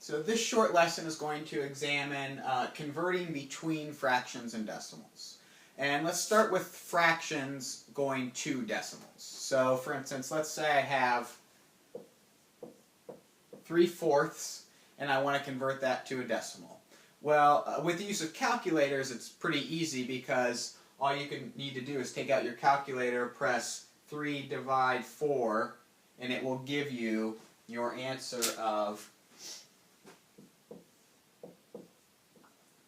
So this short lesson is going to examine converting between fractions and decimals. And let's start with fractions going to decimals. So for instance, let's say I have 3/4 and I want to convert that to a decimal. Well, with the use of calculators, it's pretty easy because all you need to do is take out your calculator, press 3 divide 4, and it will give you your answer of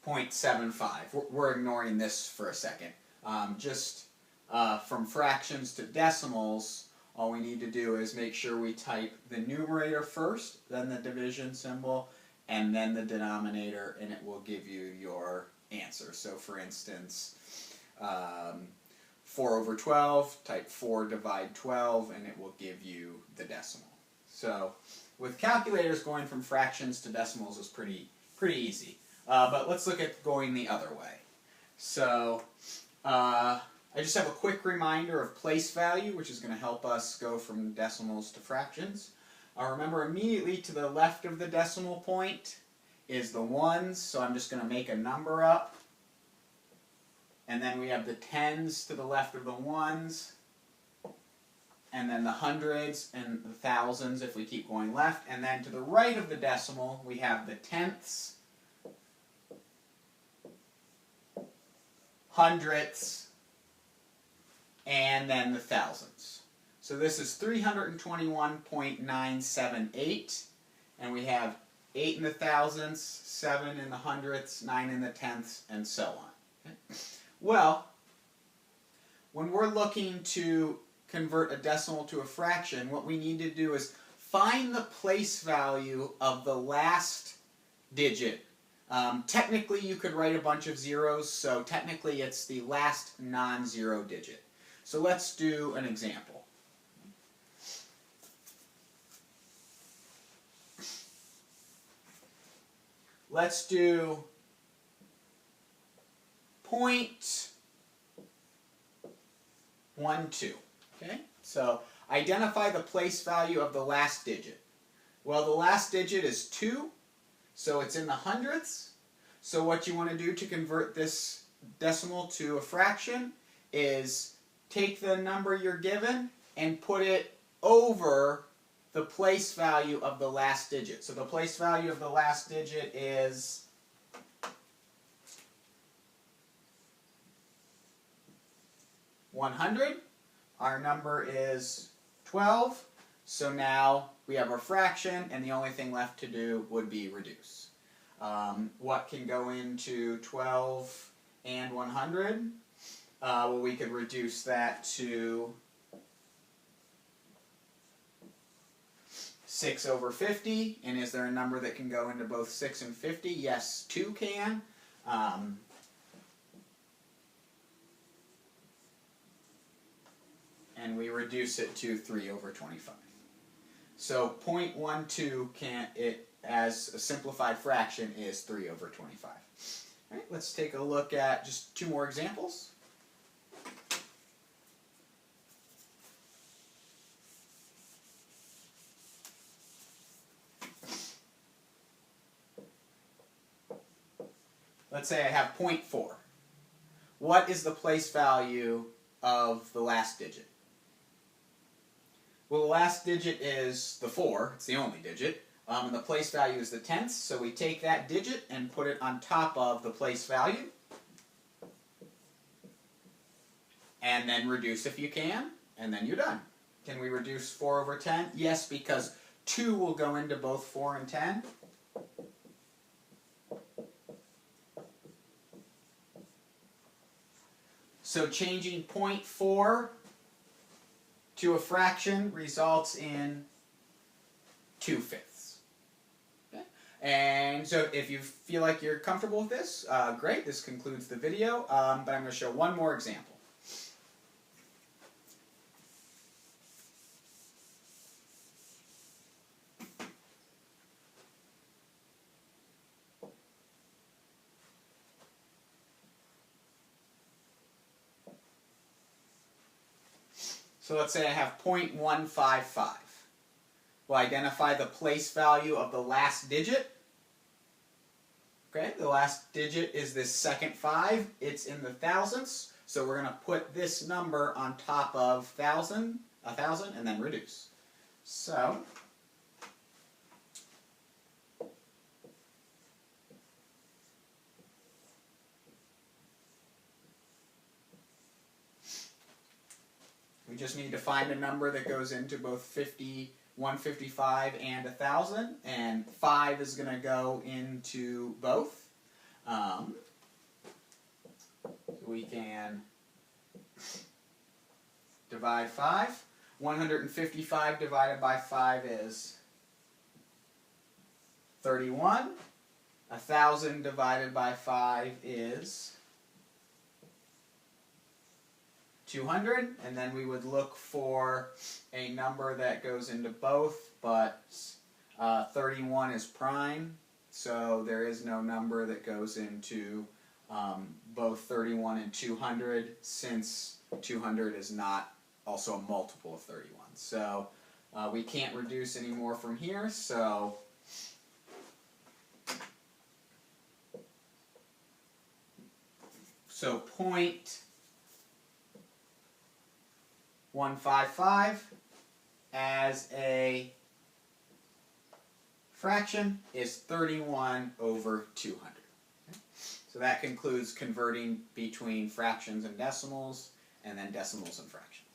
0.75. We're ignoring this for a second. From fractions to decimals, all we need to do is make sure we type the numerator first, then the division symbol, and then the denominator, and it will give you your answer. So for instance, 4/12, type 4 divide 12, and it will give you the decimal. So with calculators, going from fractions to decimals is pretty easy. But let's look at going the other way. So I just have a quick reminder of place value, which is going to help us go from decimals to fractions. Remember, immediately to the left of the decimal point is the ones, so I'm just going to make a number up. And then we have the tens to the left of the ones, and then the hundreds and the thousands if we keep going left. And then to the right of the decimal, we have the tenths, hundredths, and then the thousands. So this is 321.978, and we have 8 in the thousands, 7 in the hundredths, 9 in the tenths, and so on. Okay. Well, when we're looking to convert a decimal to a fraction, what we need to do is find the place value of the last digit. Technically, you could write a bunch of zeros, so technically it's the last non-zero digit. So let's do an example. Let's do 0.12. Okay? So identify the place value of the last digit. Well, the last digit is 2, so it's in the hundredths. So what you want to do to convert this decimal to a fraction is take the number you're given and put it over the place value of the last digit. So the place value of the last digit is 100. Our number is 12. So now we have our fraction, and the only thing left to do would be reduce. What can go into 12 and 100? Well, we could reduce that to 6/50. And is there a number that can go into both 6 and 50? Yes, 2 can. And we reduce it to 3/25. So 0.12 as a simplified fraction is 3/25. All right, let's take a look at just 2 more examples. Let's say I have 0.4. What is the place value of the last digit? Well, the last digit is the 4. It's the only digit. And the place value is the tenths. So we take that digit and put it on top of the place value. And then reduce if you can. And then you're done. Can we reduce 4/10? Yes, because 2 will go into both 4 and 10. So changing 0.4 to a fraction results in 2/5. Okay? And so if you feel like you're comfortable with this, great, this concludes the video, but I'm going to show one more example. So let's say I have 0.155. We'll identify the place value of the last digit. Okay, the last digit is this second 5. It's in the thousandths, so we're going to put this number on top of 1,000, and then reduce. So, we just need to find a number that goes into both 50, 155 and 1,000, and 5 is going to go into both. We can divide 5. 155 divided by 5 is 31. 1,000 divided by 5 is 200, and then we would look for a number that goes into both, but 31 is prime, so there is no number that goes into both 31 and 200, since 200 is not also a multiple of 31. So we can't reduce any more from here, so So 0.155 as a fraction is 31 over 200. Okay? So that concludes converting between fractions and decimals, and then decimals and fractions.